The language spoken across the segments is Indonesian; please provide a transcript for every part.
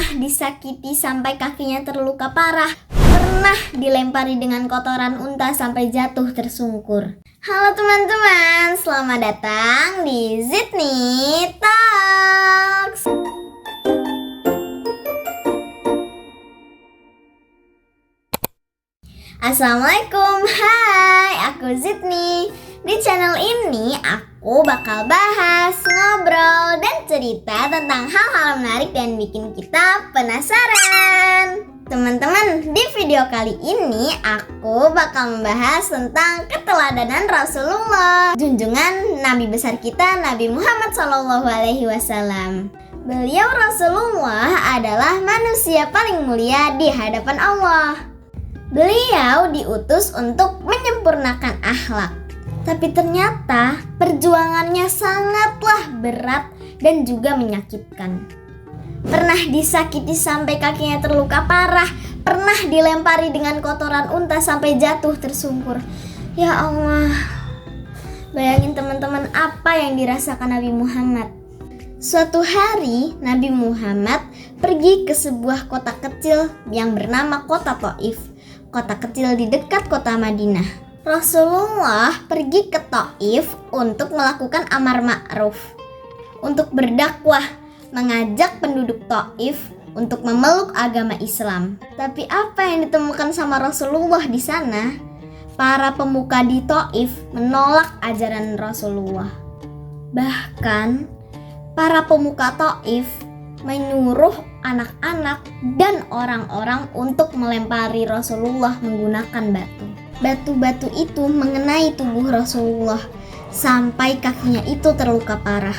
Pernah disakiti sampai kakinya terluka parah. Pernah dilempari dengan kotoran unta sampai jatuh tersungkur. Halo teman-teman, selamat datang di Zidni Talks. Assalamualaikum, hai, aku Zidni. Di channel ini aku bakal bahas, ngobrol, dan cerita tentang hal-hal menarik dan bikin kita penasaran. Teman-teman, di video kali ini aku bakal membahas tentang keteladanan Rasulullah, junjungan Nabi besar kita, Nabi Muhammad SAW. Beliau Rasulullah adalah manusia paling mulia di hadapan Allah. Beliau diutus untuk menyempurnakan akhlak. Tapi ternyata perjuangannya sangatlah berat dan juga menyakitkan. Pernah disakiti sampai kakinya terluka parah. Pernah dilempari dengan kotoran unta sampai jatuh tersungkur. Ya Allah, bayangin teman-teman apa yang dirasakan Nabi Muhammad. Suatu hari Nabi Muhammad pergi ke sebuah kota kecil yang bernama kota Thaif. Kota kecil di dekat kota Madinah. Rasulullah pergi ke Thaif untuk melakukan amar ma'ruf, untuk berdakwah, mengajak penduduk Thaif untuk memeluk agama Islam. Tapi apa yang ditemukan sama Rasulullah di sana? Para pemuka di Thaif menolak ajaran Rasulullah. Bahkan para pemuka Thaif menyuruh anak-anak dan orang-orang untuk melempari Rasulullah menggunakan batu. Batu-batu itu mengenai tubuh Rasulullah sampai kakinya itu terluka parah.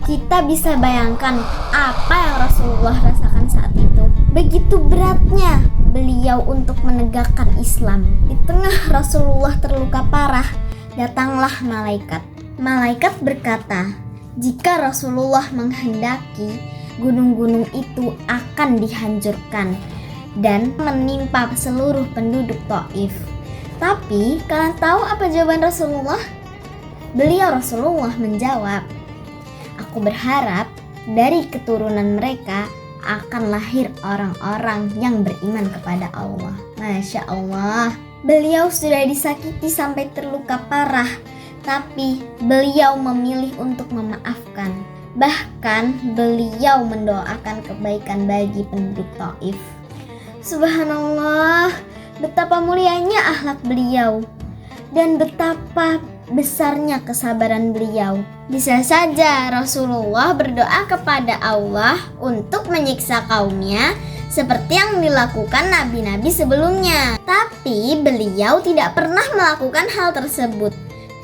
Kita bisa bayangkan apa yang Rasulullah rasakan saat itu. Begitu beratnya beliau untuk menegakkan Islam. Di tengah Rasulullah terluka parah, datanglah malaikat. Malaikat berkata, jika Rasulullah menghendaki, gunung-gunung itu akan dihancurkan dan menimpa seluruh penduduk Thaif. Tapi kalian tahu apa jawaban Rasulullah? Rasulullah menjawab, aku berharap dari keturunan mereka akan lahir orang-orang yang beriman kepada Allah. Masya Allah, beliau sudah disakiti sampai terluka parah, tapi beliau memilih untuk memaafkan. Bahkan beliau mendoakan kebaikan bagi penduduk Thaif. Subhanallah, betapa mulianya akhlak beliau dan betapa besarnya kesabaran beliau. Bisa saja Rasulullah berdoa kepada Allah untuk menyiksa kaumnya seperti yang dilakukan nabi-nabi sebelumnya. Tapi beliau tidak pernah melakukan hal tersebut.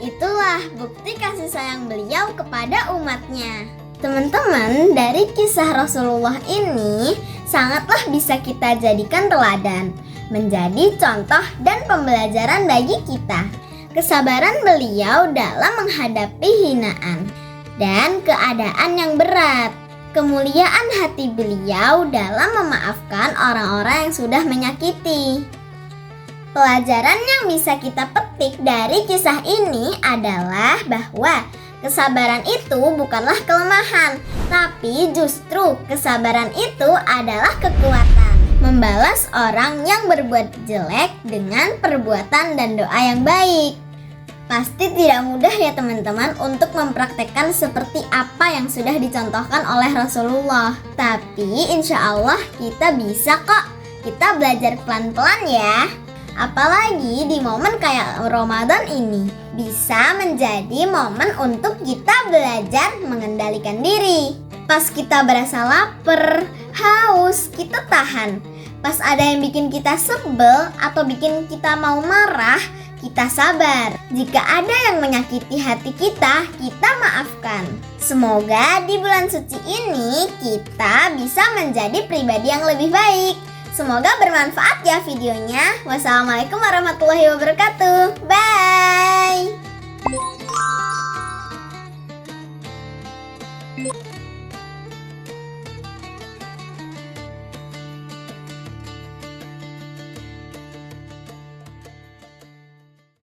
Itulah bukti kasih sayang beliau kepada umatnya. Teman-teman, dari kisah Rasulullah ini sangatlah bisa kita jadikan teladan, menjadi contoh dan pembelajaran bagi kita. Kesabaran beliau dalam menghadapi hinaan dan keadaan yang berat. Kemuliaan hati beliau dalam memaafkan orang-orang yang sudah menyakiti. Pelajaran yang bisa kita petik dari kisah ini adalah bahwa kesabaran itu bukanlah kelemahan, tapi justru kesabaran itu adalah kekuatan. Membalas orang yang berbuat jelek dengan perbuatan dan doa yang baik. Pasti tidak mudah ya teman-teman untuk mempraktekkan seperti apa yang sudah dicontohkan oleh Rasulullah. Tapi insya Allah kita bisa kok. Kita belajar pelan-pelan ya. Apalagi di momen kayak Ramadan ini, bisa menjadi momen untuk kita belajar mengendalikan diri. Pas kita berasa lapar, haus, kita tahan. Pas ada yang bikin kita sebel atau bikin kita mau marah, kita sabar. Jika ada yang menyakiti hati kita maafkan. Semoga di bulan suci ini kita bisa menjadi pribadi yang lebih baik. Semoga bermanfaat ya videonya. Wassalamualaikum warahmatullahi wabarakatuh. Bye.